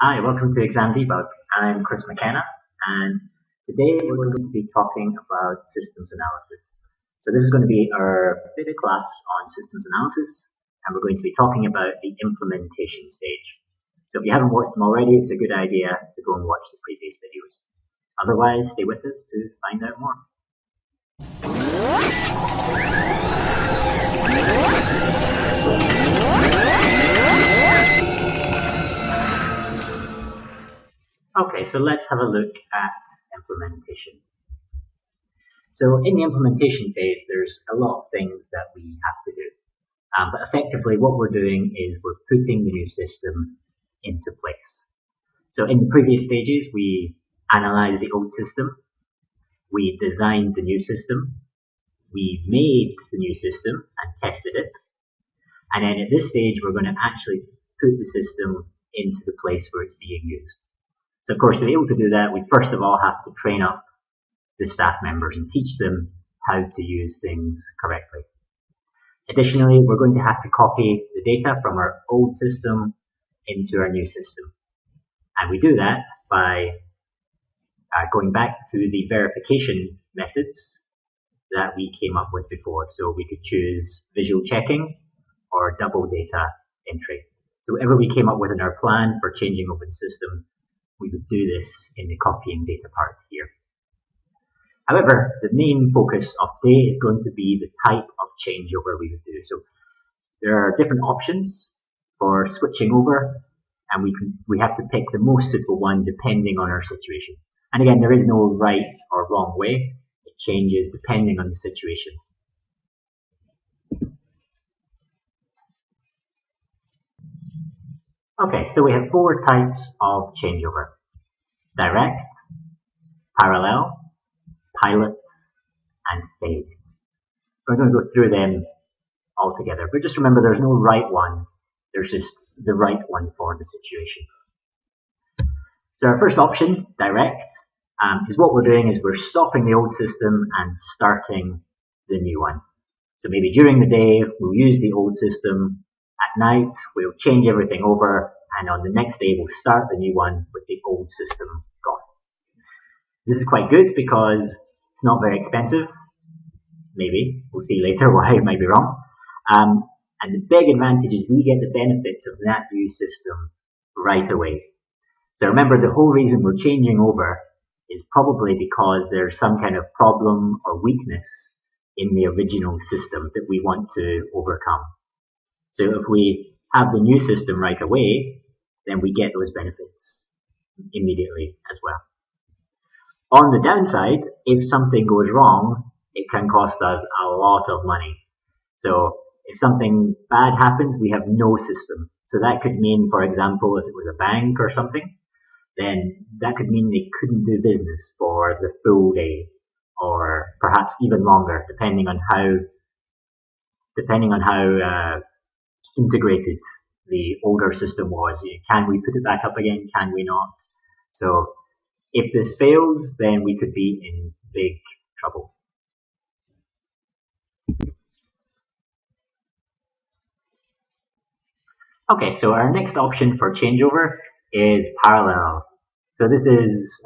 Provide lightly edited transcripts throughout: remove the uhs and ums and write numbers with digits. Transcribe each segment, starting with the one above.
Hi, welcome to Exam Debug. I'm Chris McKenna, and today we're going to be talking about systems analysis. So this is going to be our fifth class on systems analysis, and we're going to be talking about the implementation stage. So if you haven't watched them already, it's a good idea to go and watch the previous videos. Otherwise, stay with us to find out more. Okay, so let's have a look at implementation. So in the implementation phase, there's a lot of things that we have to do. But effectively what we're doing is we're putting the new system into place. So in the previous stages, we analyzed the old system, we designed the new system, we made the new system and tested it, and then at this stage we're going to actually put the system into the place where it's being used. So of course, to be able to do that, we first of all have to train up the staff members and teach them how to use things correctly. Additionally, we're going to have to copy the data from our old system into our new system. And we do that by going back to the verification methods that we came up with before. So we could choose visual checking or double data entry. So whatever we came up with in our plan for changing over the system, we would do this in the copying data part here. However, the main focus of today is going to be the type of changeover we would do. So there are different options for switching over, and we have to pick the most suitable one depending on our situation. And again, there is no right or wrong way. It changes depending on the situation. Okay, so we have four types of changeover: direct, parallel, pilot, and phased. We're going to go through them all together, but just remember there's no right one, there's just the right one for the situation. So our first option, direct, is what we're doing is we're stopping the old system and starting the new one. So maybe during the day we'll use the old system, at night we'll change everything over, and on the next day we'll start the new one with the old system gone. This is quite good because it's not very expensive. Maybe. We'll see later why it might be wrong. And the big advantage is we get the benefits of that new system right away. So remember, the whole reason we're changing over is probably because there's some kind of problem or weakness in the original system that we want to overcome. So if we have the new system right away, then we get those benefits immediately as well. On the downside, if something goes wrong, it can cost us a lot of money. So if something bad happens, we have no system. So that could mean, for example, if it was a bank or something, then that could mean they couldn't do business for the full day, or perhaps even longer, depending on how integrated the older system was. Can we put it back up again? Can we not? So if this fails, then we could be in big trouble. Okay, so our next option for changeover is parallel. So this is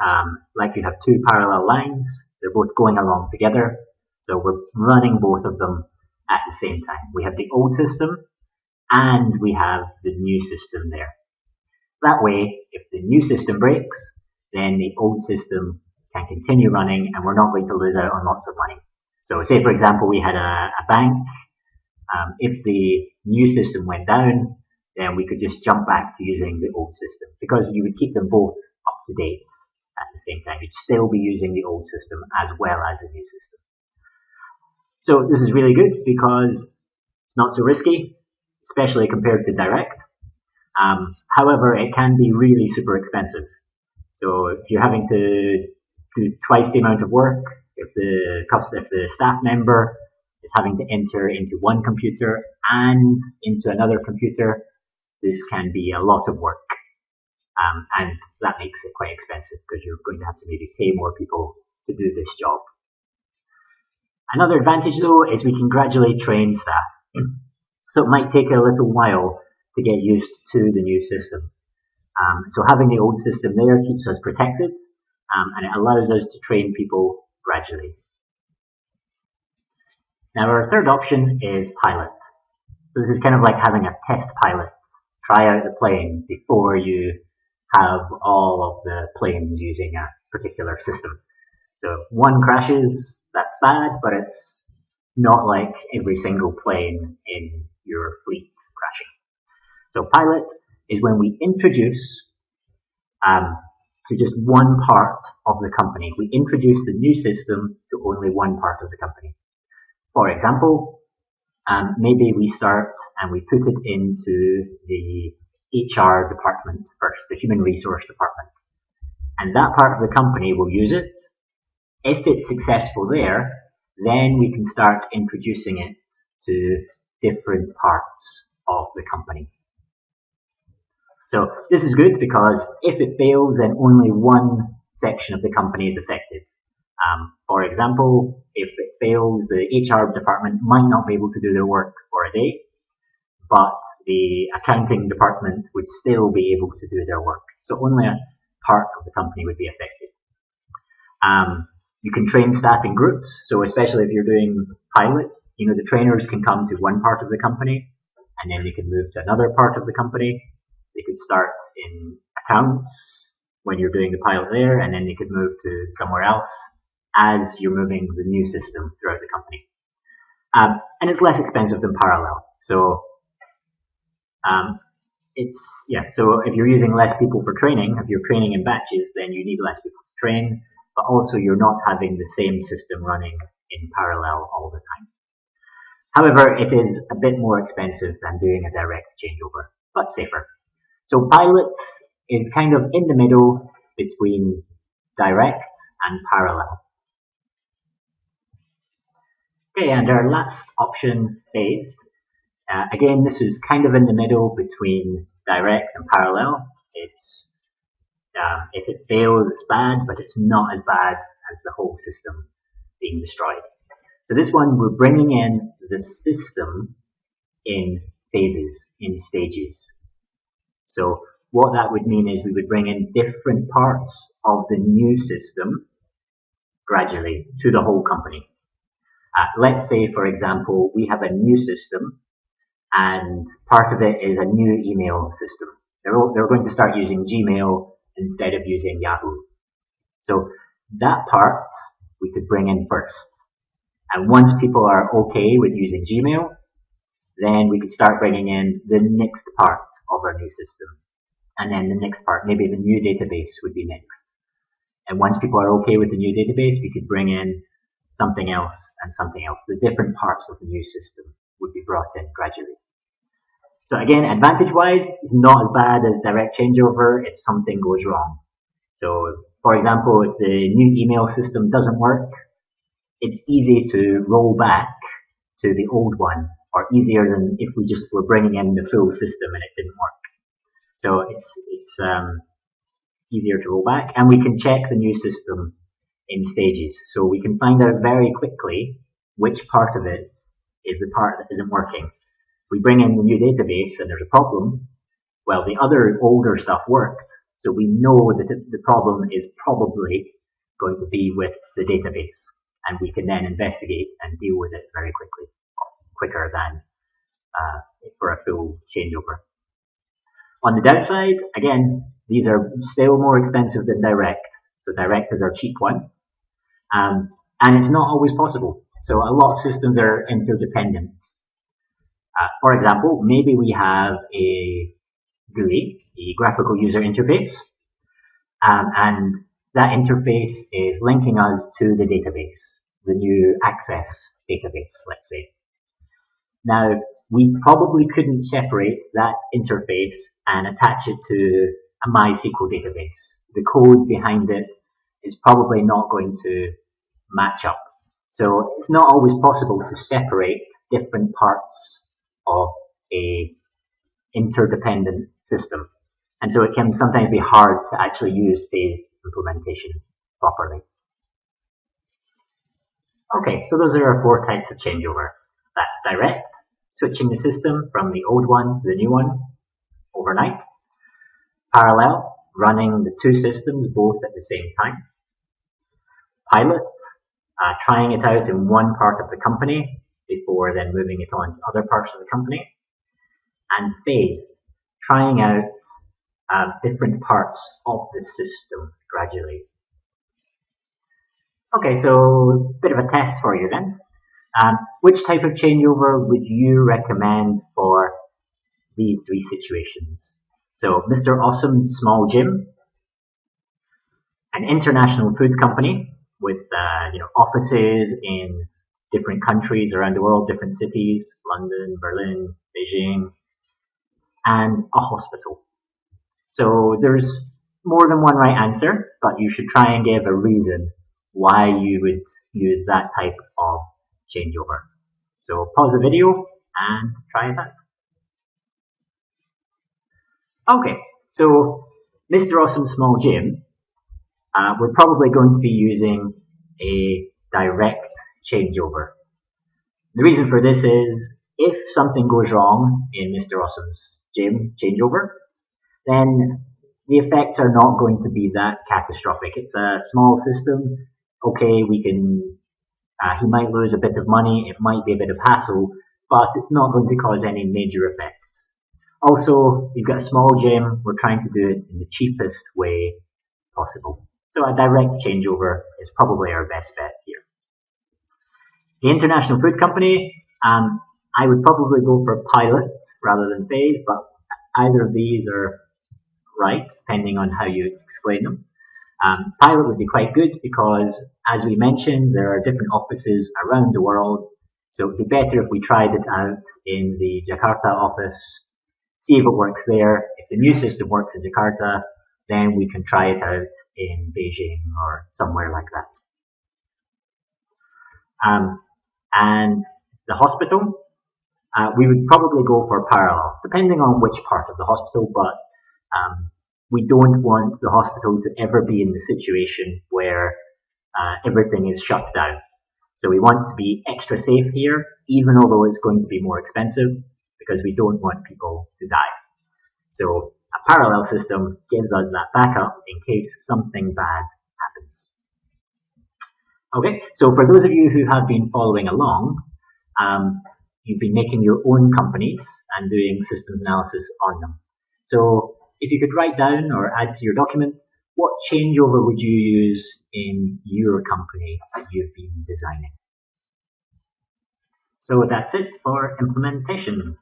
like you have two parallel lines. They're both going along together. So we're running both of them at the same time. We have the old system and we have the new system there. That way, if the new system breaks, then the old system can continue running and we're not going to lose out on lots of money. So say, for example, we had a bank. If the new system went down, then we could just jump back to using the old system, because you would keep them both up to date at the same time. You'd still be using the old system as well as the new system. So this is really good because it's not so risky, especially compared to direct. However, it can be really super expensive. So if you're having to do twice the amount of work, if the staff member is having to enter into one computer and into another computer, this can be a lot of work. And that makes it quite expensive because you're going to have to maybe pay more people to do this job. Another advantage though is we can gradually train staff. So it might take a little while to get used to the new system. So having the old system there keeps us protected, and it allows us to train people gradually. Now our third option is pilot. So this is kind of like having a test pilot. Try out the plane before you have all of the planes using a particular system. So if one crashes, that's bad, but it's not like every single plane in your fleet crashing. So pilot is when we introduce to just one part of the company. We introduce the new system to only one part of the company. For example, maybe we start and we put it into the HR department first, the human resource department. And that part of the company will use it. If it's successful there, then we can start introducing it to different parts of the company. So this is good because if it fails, then only one section of the company is affected. For example, if it fails, the HR department might not be able to do their work for a day, but the accounting department would still be able to do their work. So only a part of the company would be affected. You can train staff in groups, so especially if you're doing pilots, the trainers can come to one part of the company, and then they can move to another part of the company. They could start in accounts when you're doing the pilot there, and then they could move to somewhere else as you're moving the new system throughout the company. And it's less expensive than parallel. So so if you're using less people for training, if you're training in batches, then you need less people to train, but also you're not having the same system running in parallel all the time. However, it is a bit more expensive than doing a direct changeover, but safer. So pilot is kind of in the middle between direct and parallel. Okay, and our last option, phased. Again, this is kind of in the middle between direct and parallel. It's if it fails, it's bad, but it's not as bad as the whole system being destroyed. So this one, we're bringing in the system in phases, in stages. So what that would mean is we would bring in different parts of the new system gradually to the whole company. Let's say, for example, we have a new system and part of it is a new email system. They're going to start using Gmail instead of using Yahoo. So that part we could bring in first. And once people are okay with using Gmail, then we could start bringing in the next part of our new system. And then the next part, maybe the new database would be next. And once people are okay with the new database, we could bring in something else and something else. The different parts of the new system would be brought in gradually. So again, advantage-wise, it's not as bad as direct changeover if something goes wrong. So, for example, if the new email system doesn't work, it's easy to roll back to the old one, or easier than if we just were bringing in the full system and it didn't work. So it's easier to roll back, and we can check the new system in stages. So we can find out very quickly which part of it is the part that isn't working. We bring in the new database and there's a problem. Well, the other older stuff worked, so we know that the problem is probably going to be with the database, and we can then investigate and deal with it very quickly, quicker than for a full changeover. On the downside, again, these are still more expensive than direct. So direct is our cheap one. And it's not always possible. So a lot of systems are interdependent. For example, maybe we have a GUI, a graphical user interface, and that interface is linking us to the database, the new Access database, let's say. Now, we probably couldn't separate that interface and attach it to a MySQL database. The code behind it is probably not going to match up. So it's not always possible to separate different parts of a interdependent system. And so it can sometimes be hard to actually use phased implementation properly. Okay, so those are our 4 types of changeover. That's direct, switching the system from the old one to the new one overnight. Parallel, running the two systems both at the same time. Pilot, trying it out in one part of the company before then moving it on to other parts of the company. And phased, trying out different parts of the system gradually. Okay, so a bit of a test for you then. Which type of changeover would you recommend for these three situations? So, Mr. Awesome's small gym, an international food company with offices in different countries around the world, different cities, London, Berlin, Beijing, and a hospital. So there's more than one right answer, but you should try and give a reason why you would use that type of changeover. So pause the video and try it out. Okay, so Mr. Awesome's small gym, we're probably going to be using a direct changeover. The reason for this is if something goes wrong in Mr. Awesome's gym changeover, then the effects are not going to be that catastrophic. It's a small system. Okay, he might lose a bit of money, it might be a bit of hassle, but it's not going to cause any major effects. Also, he's got a small gym, we're trying to do it in the cheapest way possible. So a direct changeover is probably our best bet here. The international food company, I would probably go for pilot rather than phase, but either of these are right, depending on how you explain them. Pilot would be quite good because, as we mentioned, there are different offices around the world, so it would be better if we tried it out in the Jakarta office, see if it works there. If the new system works in Jakarta, then we can try it out in Beijing or somewhere like that. And the hospital, we would probably go for parallel, depending on which part of the hospital, but we don't want the hospital to ever be in the situation where everything is shut down. So we want to be extra safe here, even although it's going to be more expensive, because we don't want people to die. So a parallel system gives us that backup in case something bad happens. Okay, so for those of you who have been following along, you've been making your own companies and doing systems analysis on them. So if you could write down or add to your document, what changeover would you use in your company that you've been designing? So that's it for implementation.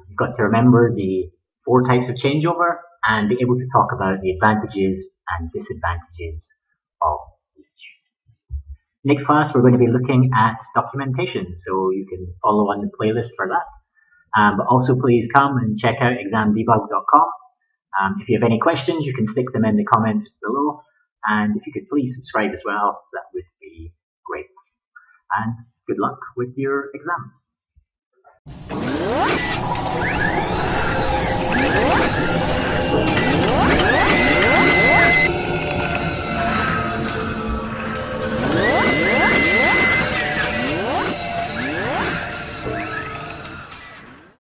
You've got to remember the 4 types of changeover and be able to talk about the advantages and disadvantages of each. Next class, we're going to be looking at documentation, so you can follow on the playlist for that. But also please come and check out examdebug.com. If you have any questions, you can stick them in the comments below. And if you could please subscribe as well, that would be great. And good luck with your exams.